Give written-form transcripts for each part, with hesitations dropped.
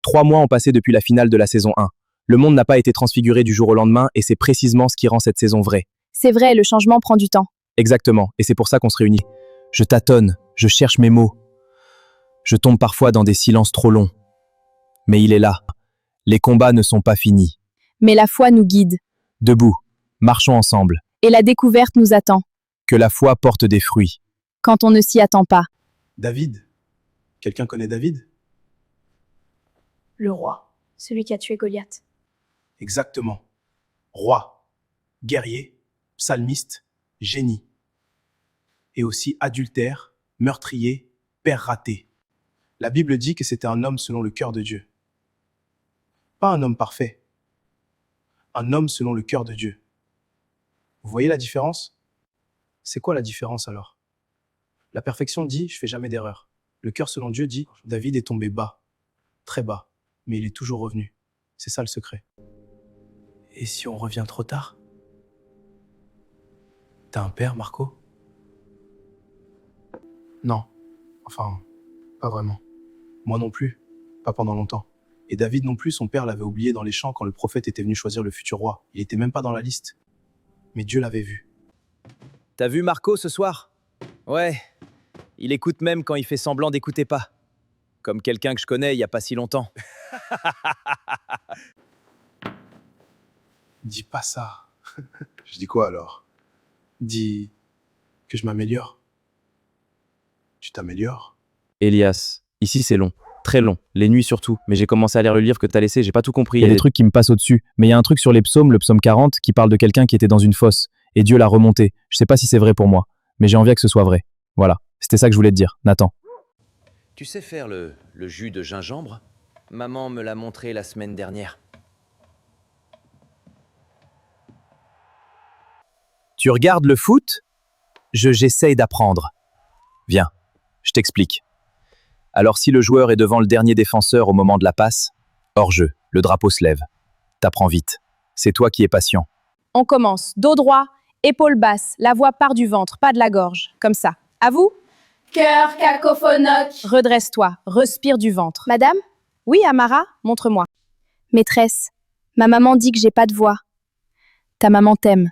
3 mois ont passé depuis la finale de la saison 1. Le monde n'a pas été transfiguré du jour au lendemain et c'est précisément ce qui rend cette saison vraie. C'est vrai, le changement prend du temps. Exactement, et c'est pour ça qu'on se réunit. Je tâtonne, je cherche mes mots. Je tombe parfois dans des silences trop longs. Mais il est là. Les combats ne sont pas finis. Mais la foi nous guide. Debout, marchons ensemble. Et la découverte nous attend. Que la foi porte des fruits. Quand on ne s'y attend pas. David. Quelqu'un connaît David? Le roi, celui qui a tué Goliath. Exactement. Roi, guerrier, psalmiste, génie. Et aussi adultère, meurtrier, père raté. La Bible dit que c'était un homme selon le cœur de Dieu. Pas un homme parfait. Un homme selon le cœur de Dieu. Vous voyez la différence? C'est quoi la différence alors? La perfection dit « je fais jamais d'erreur ». Le cœur selon Dieu dit « David est tombé bas, très bas, mais il est toujours revenu ». C'est ça le secret. Et si on revient trop tard? T'as un père, Marco? Non. Enfin, pas vraiment. Moi non plus. Pas pendant longtemps. Et David non plus, son père l'avait oublié dans les champs quand le prophète était venu choisir le futur roi. Il était même pas dans la liste. Mais Dieu l'avait vu. T'as vu Marco ce soir? Ouais. Il écoute même quand il fait semblant d'écouter pas. Comme quelqu'un que je connais il y a pas si longtemps. Dis pas ça. Je dis quoi alors? Dis que je m'améliore. Tu t'améliores? Elias, ici c'est long, très long, les nuits surtout, mais j'ai commencé à lire le livre que t'as laissé, j'ai pas tout compris. Il y a des trucs qui me passent au-dessus, mais il y a un truc sur les psaumes, le psaume 40, qui parle de quelqu'un qui était dans une fosse, et Dieu l'a remonté. Je sais pas si c'est vrai pour moi, mais j'ai envie que ce soit vrai. Voilà, c'était ça que je voulais te dire, Nathan. Tu sais faire le jus de gingembre? Maman me l'a montré la semaine dernière. Tu regardes le foot? J'essaye d'apprendre. Viens, je t'explique. Alors si le joueur est devant le dernier défenseur au moment de la passe, hors-jeu, le drapeau se lève. T'apprends vite. C'est toi qui es patient. On commence. Dos droit, épaule basse, la voix part du ventre, pas de la gorge. Comme ça. À vous? Cœur cacophonoque. Redresse-toi, respire du ventre. Madame? Oui, Amara, montre-moi. Maîtresse, ma maman dit que j'ai pas de voix. Ta maman t'aime.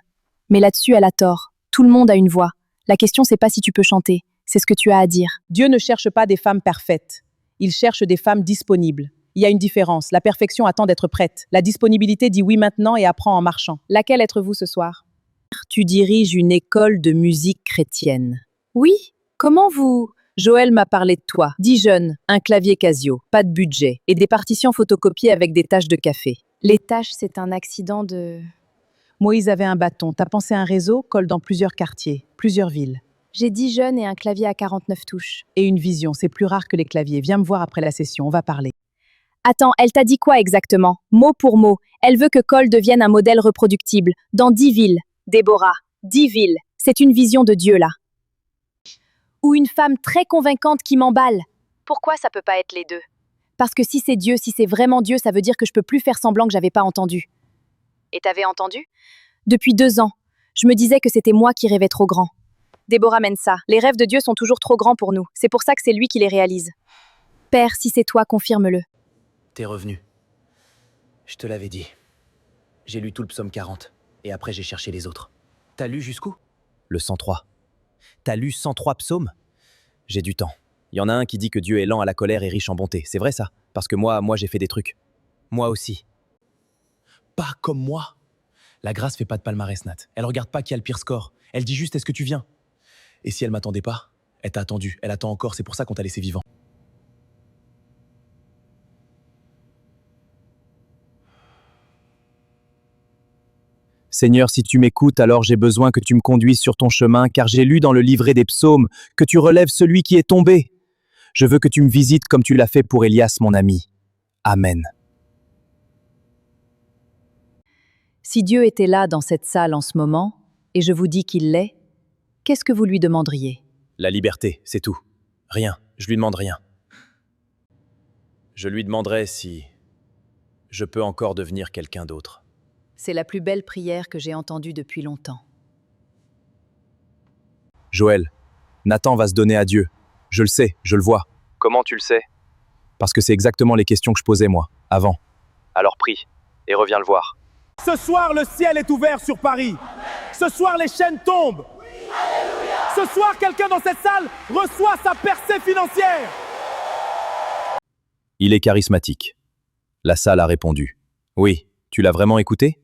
Mais là-dessus, elle a tort. Tout le monde a une voix. La question, c'est pas si tu peux chanter, c'est ce que tu as à dire. Dieu ne cherche pas des femmes parfaites. Il cherche des femmes disponibles. Il y a une différence. La perfection attend d'être prête. La disponibilité dit oui maintenant et apprend en marchant. Laquelle êtes-vous ce soir? Tu diriges une école de musique chrétienne. Oui? Comment vous... Joël m'a parlé de toi. 10 jeunes, un clavier Casio, pas de budget, et des partitions photocopiées avec des taches de café. Les tâches, c'est un accident de... Moïse avait un bâton. T'as pensé un réseau, colle dans plusieurs quartiers, plusieurs villes. J'ai 10 jeunes et un clavier à 49 touches. Et une vision, c'est plus rare que les claviers. Viens me voir après la session, on va parler. Attends, elle t'a dit quoi exactement? Mot pour mot. Elle veut que Cole devienne un modèle reproductible. Dans 10 villes. Déborah, 10 villes. C'est une vision de Dieu, là. Ou une femme très convaincante qui m'emballe. Pourquoi ça peut pas être les deux? Parce que si c'est Dieu, si c'est vraiment Dieu, ça veut dire que je peux plus faire semblant que j'avais pas entendu. Et t'avais entendu? Depuis 2 ans, je me disais que c'était moi qui rêvais trop grand. Déborah Mensa, les rêves de Dieu sont toujours trop grands pour nous. C'est pour ça que c'est lui qui les réalise. Père, si c'est toi, confirme-le. T'es revenu. Je te l'avais dit. J'ai lu tout le psaume 40, et après j'ai cherché les autres. T'as lu jusqu'où? Le 103. T'as lu 103 psaumes? J'ai du temps. Il y en a un qui dit que Dieu est lent à la colère et riche en bonté. C'est vrai ça? Parce que moi j'ai fait des trucs. Moi aussi. Pas comme moi. La grâce fait pas de palmarès, Nat. Elle regarde pas qui a le pire score. Elle dit juste est-ce que tu viens? Et si elle m'attendait pas? Elle t'a attendu. Elle attend encore. C'est pour ça qu'on t'a laissé vivant. Seigneur, si tu m'écoutes, alors j'ai besoin que tu me conduises sur ton chemin, car j'ai lu dans le livret des psaumes que tu relèves celui qui est tombé. Je veux que tu me visites comme tu l'as fait pour Elias, mon ami. Amen. Si Dieu était là dans cette salle en ce moment, et je vous dis qu'il l'est, qu'est-ce que vous lui demanderiez? La liberté, c'est tout. Rien. Je lui demande rien. Je lui demanderai si je peux encore devenir quelqu'un d'autre. C'est la plus belle prière que j'ai entendue depuis longtemps. Joël, Nathan va se donner à Dieu. Je le sais, je le vois. Comment tu le sais? Parce que c'est exactement les questions que je posais, moi, avant. Alors prie, et reviens le voir. Ce soir, le ciel est ouvert sur Paris. Ce soir, les chaînes tombent. Ce soir, quelqu'un dans cette salle reçoit sa percée financière. Il est charismatique. La salle a répondu. Oui, tu l'as vraiment écouté?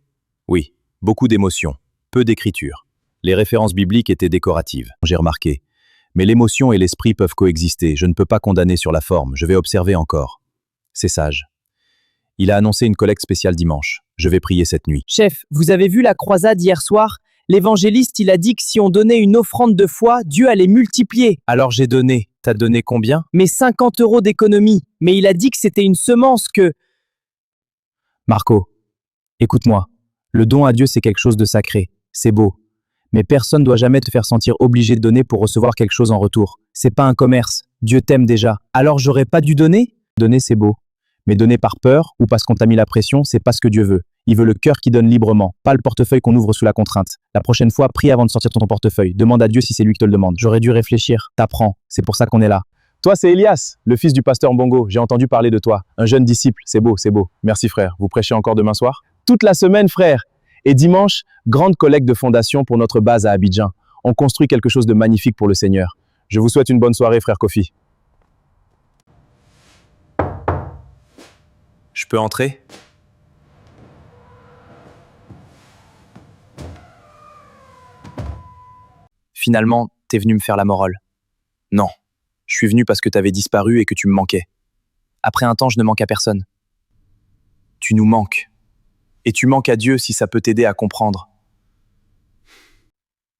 Oui, beaucoup d'émotions, peu d'écriture. Les références bibliques étaient décoratives, j'ai remarqué. Mais l'émotion et l'esprit peuvent coexister, je ne peux pas condamner sur la forme, je vais observer encore. C'est sage. Il a annoncé une collecte spéciale dimanche. Je vais prier cette nuit. Chef, vous avez vu la croisade hier soir? L'évangéliste, il a dit que si on donnait une offrande de foi, Dieu allait multiplier. Alors j'ai donné. T'as donné combien? Mais 50 € d'économie. Mais il a dit que c'était une semence que... Marco, écoute-moi. Le don à Dieu, c'est quelque chose de sacré. C'est beau. Mais personne ne doit jamais te faire sentir obligé de donner pour recevoir quelque chose en retour. C'est pas un commerce. Dieu t'aime déjà. Alors j'aurais pas dû donner? Donner, c'est beau. Mais donner par peur ou parce qu'on t'a mis la pression, c'est pas ce que Dieu veut. Il veut le cœur qui donne librement, pas le portefeuille qu'on ouvre sous la contrainte. La prochaine fois, prie avant de sortir ton portefeuille. Demande à Dieu si c'est lui qui te le demande. J'aurais dû réfléchir. T'apprends. C'est pour ça qu'on est là. Toi, c'est Elias, le fils du pasteur Bongo. J'ai entendu parler de toi. Un jeune disciple. C'est beau, c'est beau. Merci frère. Vous prêchez encore demain soir? Toute la semaine, frère. Et dimanche, grande collecte de fondation pour notre base à Abidjan. On construit quelque chose de magnifique pour le Seigneur. Je vous souhaite une bonne soirée, frère Kofi. Je peux entrer? Finalement, t'es venu me faire la morale. Non, je suis venu parce que t'avais disparu et que tu me manquais. Après un temps, je ne manque à personne. Tu nous manques. Et tu manques à Dieu si ça peut t'aider à comprendre.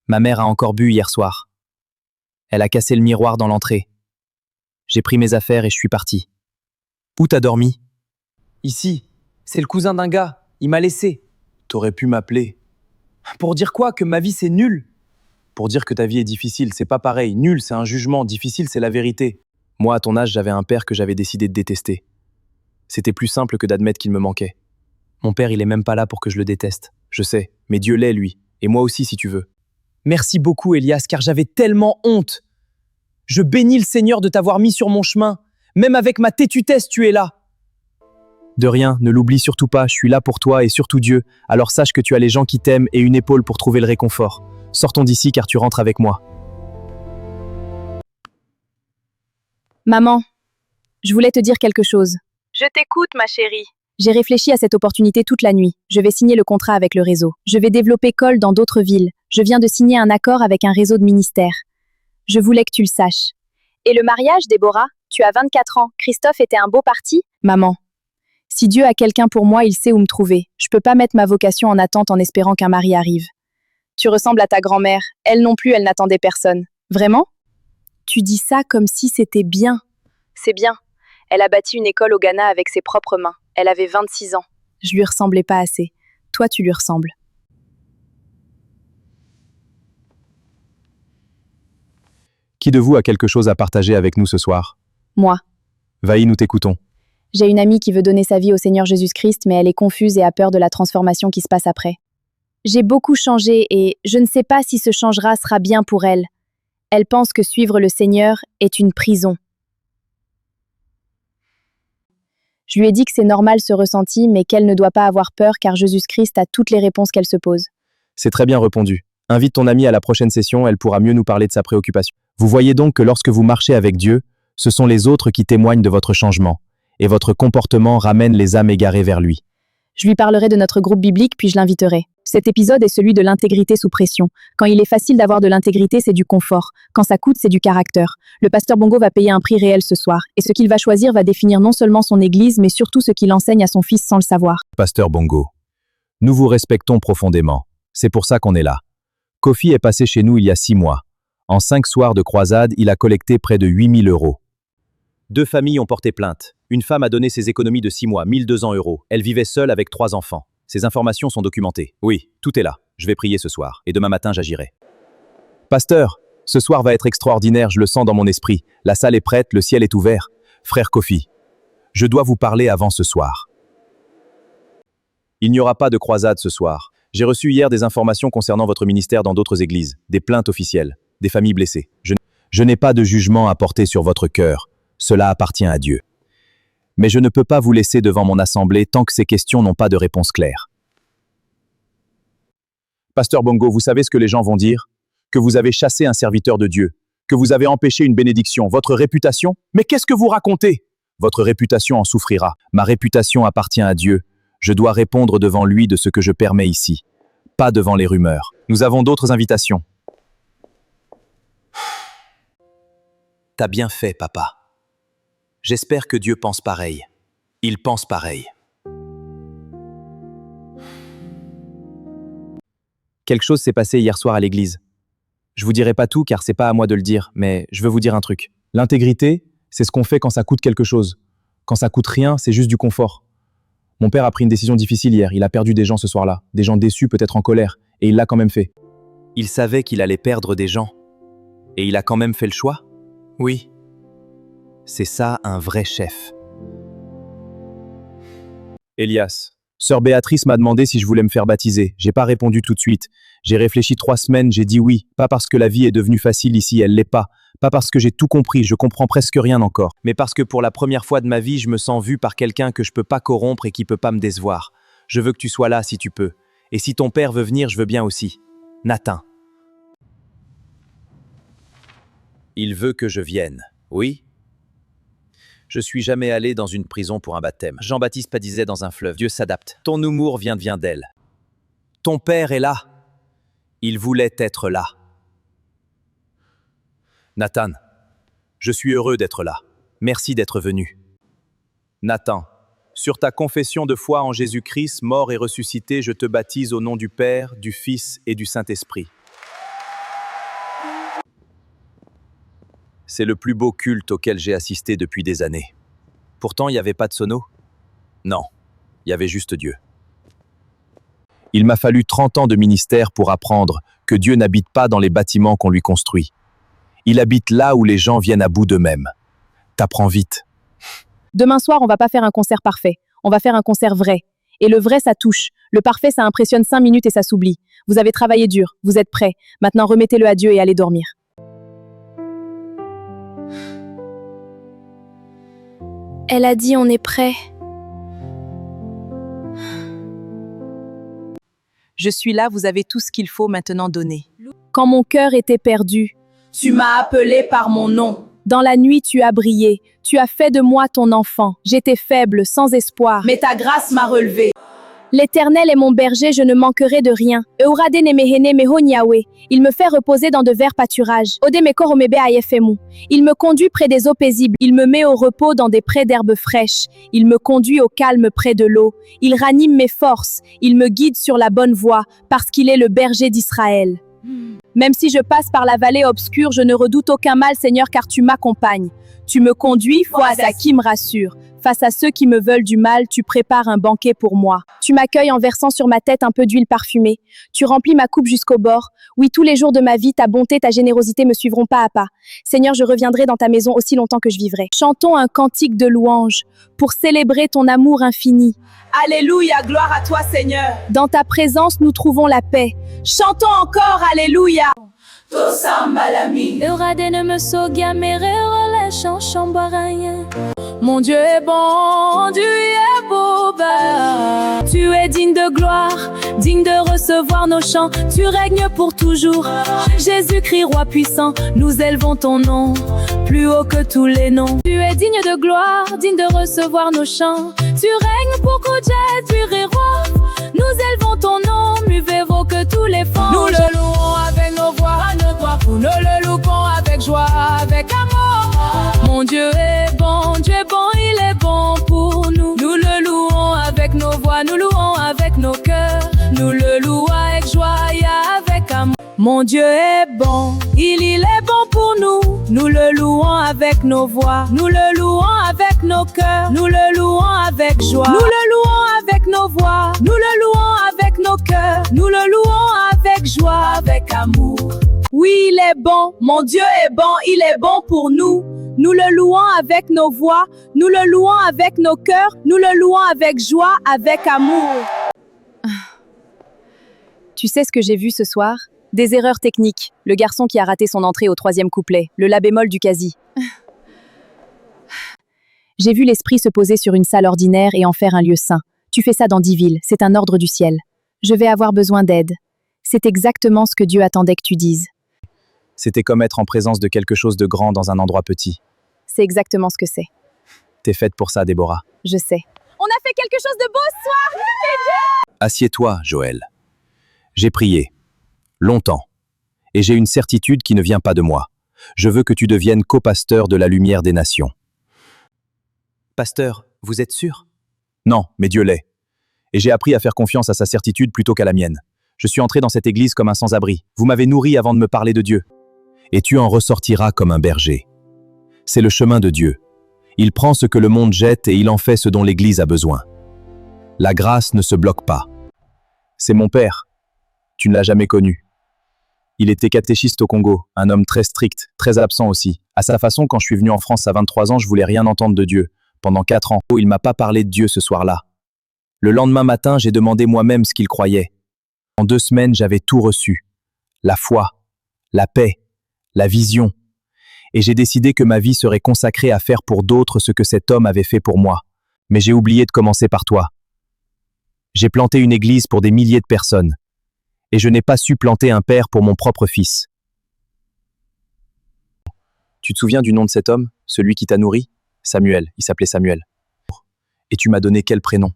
Ma mère a encore bu hier soir. Elle a cassé le miroir dans l'entrée. J'ai pris mes affaires et je suis parti. Où t'as dormi? Ici, c'est le cousin d'un gars. Il m'a laissé. T'aurais pu m'appeler. Pour dire quoi? Que ma vie, c'est nul? Pour dire que ta vie est difficile, c'est pas pareil. Nul, c'est un jugement. Difficile, c'est la vérité. Moi, à ton âge, j'avais un père que j'avais décidé de détester. C'était plus simple que d'admettre qu'il me manquait. Mon père, il est même pas là pour que je le déteste. Je sais, mais Dieu l'est, lui. Et moi aussi, si tu veux. Merci beaucoup, Elias, car j'avais tellement honte. Je bénis le Seigneur de t'avoir mis sur mon chemin. Même avec ma têtutesse, tu es là. De rien, ne l'oublie surtout pas, je suis là pour toi et surtout Dieu. Alors sache que tu as les gens qui t'aiment et une épaule pour trouver le réconfort. Sortons d'ici car tu rentres avec moi. Maman, je voulais te dire quelque chose. Je t'écoute, ma chérie. J'ai réfléchi à cette opportunité toute la nuit. Je vais signer le contrat avec le réseau. Je vais développer Cole dans d'autres villes. Je viens de signer un accord avec un réseau de ministères. Je voulais que tu le saches. Et le mariage, Déborah? Tu as 24 ans. Christophe était un beau parti? Maman, si Dieu a quelqu'un pour moi, il sait où me trouver. Je peux pas mettre ma vocation en attente en espérant qu'un mari arrive. Tu ressembles à ta grand-mère. Elle non plus, elle n'attendait personne. Vraiment? Tu dis ça comme si c'était bien. C'est bien. Elle a bâti une école au Ghana avec ses propres mains. Elle avait 26 ans. Je lui ressemblais pas assez. Toi, tu lui ressembles. Qui de vous a quelque chose à partager avec nous ce soir? Moi. Vaï, nous t'écoutons. J'ai une amie qui veut donner sa vie au Seigneur Jésus-Christ, mais elle est confuse et a peur de la transformation qui se passe après. J'ai beaucoup changé et je ne sais pas si ce changera sera bien pour elle. Elle pense que suivre le Seigneur est une prison. Je lui ai dit que c'est normal ce ressenti, mais qu'elle ne doit pas avoir peur car Jésus-Christ a toutes les réponses qu'elle se pose. C'est très bien répondu. Invite ton amie à la prochaine session, elle pourra mieux nous parler de sa préoccupation. Vous voyez donc que lorsque vous marchez avec Dieu, ce sont les autres qui témoignent de votre changement, et votre comportement ramène les âmes égarées vers lui. Je lui parlerai de notre groupe biblique, puis je l'inviterai. Cet épisode est celui de l'intégrité sous pression. Quand il est facile d'avoir de l'intégrité, c'est du confort. Quand ça coûte, c'est du caractère. Le pasteur Bongo va payer un prix réel ce soir, et ce qu'il va choisir va définir non seulement son église, mais surtout ce qu'il enseigne à son fils sans le savoir. Pasteur Bongo, nous vous respectons profondément. C'est pour ça qu'on est là. Kofi est passé chez nous il y a 6 mois. En 5 soirs de croisade, il a collecté près de 8 000 €. 2 familles ont porté plainte. Une femme a donné ses économies de 6 mois, 1 200 €. Elle vivait seule avec 3 enfants. Ces informations sont documentées. Oui, tout est là. Je vais prier ce soir, et demain matin j'agirai. Pasteur, ce soir va être extraordinaire, je le sens dans mon esprit. La salle est prête, le ciel est ouvert. Frère Kofi, je dois vous parler avant ce soir. Il n'y aura pas de croisade ce soir. J'ai reçu hier des informations concernant votre ministère dans d'autres églises, des plaintes officielles, des familles blessées. Je n'ai pas de jugement à porter sur votre cœur. Cela appartient à Dieu. Mais je ne peux pas vous laisser devant mon assemblée tant que ces questions n'ont pas de réponse claire. Pasteur Bongo, vous savez ce que les gens vont dire? Que vous avez chassé un serviteur de Dieu, que vous avez empêché une bénédiction, votre réputation? Mais qu'est-ce que vous racontez? Votre réputation en souffrira. Ma réputation appartient à Dieu. Je dois répondre devant lui de ce que je permets ici, pas devant les rumeurs. Nous avons d'autres invitations. T'as bien fait, papa. J'espère que Dieu pense pareil. Il pense pareil. Quelque chose s'est passé hier soir à l'église. Je vous dirai pas tout car c'est pas à moi de le dire, mais je veux vous dire un truc. L'intégrité, c'est ce qu'on fait quand ça coûte quelque chose. Quand ça coûte rien, c'est juste du confort. Mon père a pris une décision difficile hier. Il a perdu des gens ce soir-là. Des gens déçus, peut-être en colère. Et il l'a quand même fait. Il savait qu'il allait perdre des gens. Et il a quand même fait le choix? Oui. C'est ça un vrai chef. Elias, sœur Béatrice m'a demandé si je voulais me faire baptiser. J'ai pas répondu tout de suite. J'ai réfléchi 3 semaines, j'ai dit oui. Pas parce que la vie est devenue facile ici, elle l'est pas. Pas parce que j'ai tout compris, je comprends presque rien encore. Mais parce que pour la première fois de ma vie, je me sens vu par quelqu'un que je peux pas corrompre et qui peut pas me décevoir. Je veux que tu sois là si tu peux. Et si ton père veut venir, je veux bien aussi. Nathan. Il veut que je vienne. Oui? Je suis jamais allé dans une prison pour un baptême. Jean-Baptiste pas disait dans un fleuve. Dieu s'adapte. Ton humour vient d'elle. Ton père est là. Il voulait être là. Nathan, je suis heureux d'être là. Merci d'être venu. Nathan, sur ta confession de foi en Jésus-Christ, mort et ressuscité, je te baptise au nom du Père, du Fils et du Saint-Esprit. C'est le plus beau culte auquel j'ai assisté depuis des années. Pourtant, il n'y avait pas de sono? Non, il y avait juste Dieu. Il m'a fallu 30 ans de ministère pour apprendre que Dieu n'habite pas dans les bâtiments qu'on lui construit. Il habite là où les gens viennent à bout d'eux-mêmes. T'apprends vite. Demain soir, on va pas faire un concert parfait. On va faire un concert vrai. Et le vrai, ça touche. Le parfait, ça impressionne 5 minutes et ça s'oublie. Vous avez travaillé dur. Vous êtes prêts. Maintenant, remettez-le à Dieu et allez dormir. Elle a dit on est prêt. Je suis là, vous avez tout ce qu'il faut maintenant donner. Quand mon cœur était perdu, Tu m'as appelé par mon nom. dans la nuit, tu as brillé. Tu as fait de moi ton enfant. J'étais faible, sans espoir. Mais ta grâce m'a relevé. L'Éternel est mon berger, je ne manquerai de rien. Eurade nemehene mehon Yahweh. Il me fait reposer dans de verts pâturages. Ode mekor omebe ayefemu. Il me conduit près des eaux paisibles. Il me met au repos dans des prés d'herbes fraîches. Il me conduit au calme près de l'eau. Il ranime mes forces. Il me guide sur la bonne voie, parce qu'il est le berger d'Israël. Même si je passe par la vallée obscure, je ne redoute aucun mal, Seigneur, car tu m'accompagnes. Tu me conduis face à qui me rassure. Face à ceux qui me veulent du mal, tu prépares un banquet pour moi. Tu m'accueilles en versant sur ma tête un peu d'huile parfumée. Tu remplis ma coupe jusqu'au bord. Oui, tous les jours de ma vie, ta bonté, ta générosité me suivront pas à pas. Seigneur, je reviendrai dans ta maison aussi longtemps que je vivrai. Chantons un cantique de louange pour célébrer ton amour infini. Alléluia, gloire à toi Seigneur. Dans ta présence, nous trouvons la paix. Chantons encore, Alléluia. Mon Dieu est bon, Dieu est beau, bah. Tu es digne de gloire, digne de recevoir nos chants. Tu règnes pour toujours. Jésus-Christ, roi puissant, nous élevons ton nom, plus haut que tous les noms. Tu es digne de gloire, digne de recevoir nos chants. Tu règnes pour Kodjet, tu es roi. Nous élevons ton nom, mieux vaut que tous les fanges. Nous le louons avec nos voix, nos doigts. Nous le louons avec joie, avec amour. Mon Dieu est bon, Dieu est bon, il est bon pour nous. Nous le louons avec nos voix, nous louons avec nos cœurs. Nous le louons avec joie et avec amour. Mon Dieu est bon, Il est bon pour nous. nous le louons avec nos voix. Nous le louons avec nos cœurs. Nous le louons avec joie. Nous le louons avec nos voix. Nous le louons avec nos cœurs. Nous le louons avec joie, avec amour. Oui, il est bon, mon Dieu est bon, il est bon pour nous. Nous le louons avec nos voix, nous le louons avec nos cœurs, nous le louons avec joie, avec amour. Tu sais ce que j'ai vu ce soir? Des erreurs techniques. Le garçon qui a raté son entrée au 3e couplet, le la bémol du quasi. J'ai vu l'esprit se poser sur une salle ordinaire et en faire un lieu saint. Tu fais ça dans 10 villes, c'est un ordre du ciel. Je vais avoir besoin d'aide. C'est exactement ce que Dieu attendait que tu dises. C'était comme être en présence de quelque chose de grand dans un endroit petit. C'est exactement ce que c'est. T'es faite pour ça, Déborah. Je sais. On a fait quelque chose de beau ce soir! Assieds-toi, Joël. J'ai prié. Longtemps. Et j'ai une certitude qui ne vient pas de moi. Je veux que tu deviennes copasteur de la lumière des nations. Pasteur, vous êtes sûr? Non, mais Dieu l'est. Et j'ai appris à faire confiance à sa certitude plutôt qu'à la mienne. Je suis entré dans cette église comme un sans-abri. Vous m'avez nourri avant de me parler de Dieu. Et tu en ressortiras comme un berger. C'est le chemin de Dieu. Il prend ce que le monde jette et il en fait ce dont l'Église a besoin. La grâce ne se bloque pas. C'est mon père. Tu ne l'as jamais connu. Il était catéchiste au Congo, un homme très strict, très absent aussi. À sa façon, quand je suis venu en France à 23 ans, je voulais rien entendre de Dieu. Pendant 4 ans, il m'a pas parlé de Dieu ce soir-là. Le lendemain matin, j'ai demandé moi-même ce qu'il croyait. En 2 semaines, j'avais tout reçu. La foi, la paix, la vision. Et j'ai décidé que ma vie serait consacrée à faire pour d'autres ce que cet homme avait fait pour moi. Mais j'ai oublié de commencer par toi. J'ai planté une église pour des milliers de personnes. Et je n'ai pas su planter un père pour mon propre fils. Tu te souviens du nom de cet homme, celui qui t'a nourri? Samuel, il s'appelait Samuel. Et tu m'as donné quel prénom?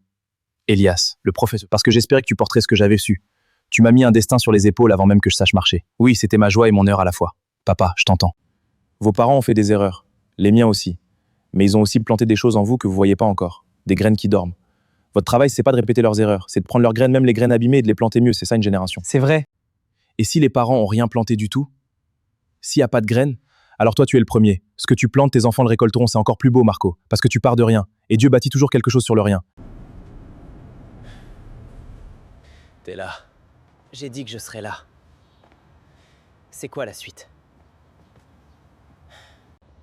Elias, le professeur. Parce que j'espérais que tu porterais ce que j'avais su. Tu m'as mis un destin sur les épaules avant même que je sache marcher. Oui, c'était ma joie et mon heure à la fois. Papa, je t'entends. Vos parents ont fait des erreurs, les miens aussi. Mais ils ont aussi planté des choses en vous que vous voyez pas encore, des graines qui dorment. Votre travail, c'est pas de répéter leurs erreurs, c'est de prendre leurs graines, même les graines abîmées, et de les planter mieux, c'est ça une génération. C'est vrai. Et si les parents ont rien planté du tout, s'il n'y a pas de graines, alors toi tu es le premier. Ce que tu plantes, tes enfants le récolteront, c'est encore plus beau, Marco, parce que tu pars de rien. Et Dieu bâtit toujours quelque chose sur le rien. T'es là. J'ai dit que je serais là. C'est quoi la suite?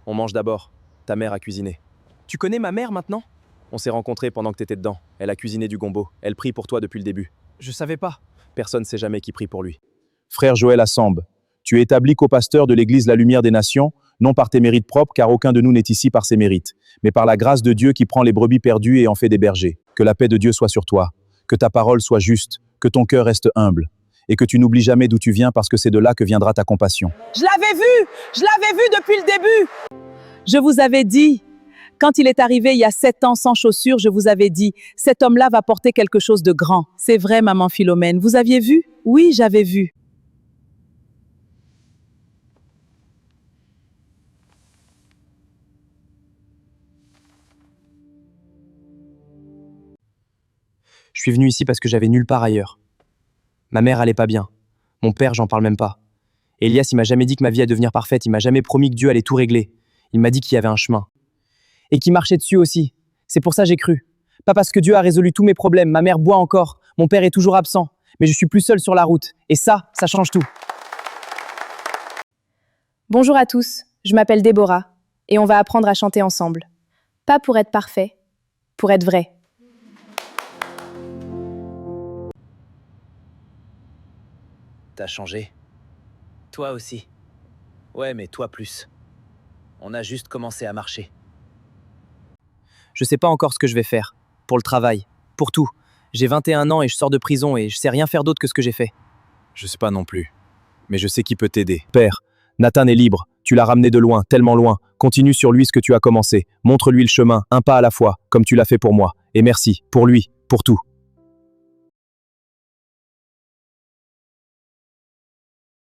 On mange d'abord. Ta mère a cuisiné. Tu connais ma mère maintenant? On s'est rencontrés pendant que t'étais dedans. Elle a cuisiné du gombo. Elle prie pour toi depuis le début. Je savais pas. Personne ne sait jamais qui prie pour lui. Frère Joël Assambe, tu es établi copasteur de l'Église La Lumière des Nations, non par tes mérites propres, car aucun de nous n'est ici par ses mérites, mais par la grâce de Dieu qui prend les brebis perdues et en fait des bergers. Que la paix de Dieu soit sur toi, que ta parole soit juste, que ton cœur reste humble, et que tu n'oublies jamais d'où tu viens parce que c'est de là que viendra ta compassion. Je l'avais vu depuis le début. Je vous avais dit, quand il est arrivé il y a 7 ans sans chaussures, je vous avais dit, cet homme-là va porter quelque chose de grand. C'est vrai, maman Philomène, vous aviez vu? Oui, j'avais vu. Je suis venu ici parce que j'avais nulle part ailleurs. Ma mère allait pas bien. Mon père, j'en parle même pas. Elias, il m'a jamais dit que ma vie allait devenir parfaite. Il m'a jamais promis que Dieu allait tout régler. Il m'a dit qu'il y avait un chemin. Et qu'il marchait dessus aussi. C'est pour ça que j'ai cru. Pas parce que Dieu a résolu tous mes problèmes. Ma mère boit encore. Mon père est toujours absent. Mais je suis plus seul sur la route. Et ça change tout. Bonjour à tous, je m'appelle Déborah, et on va apprendre à chanter ensemble. Pas pour être parfait, pour être vrai. T'as changé. Toi aussi. Ouais, mais toi plus. On a juste commencé à marcher. Je sais pas encore ce que je vais faire. Pour le travail. Pour tout. J'ai 21 ans et je sors de prison et je sais rien faire d'autre que ce que j'ai fait. Je sais pas non plus. Mais je sais qui peut t'aider. Père, Nathan est libre. Tu l'as ramené de loin, tellement loin. Continue sur lui ce que tu as commencé. Montre-lui le chemin, un pas à la fois, comme tu l'as fait pour moi. Et merci, pour lui, pour tout.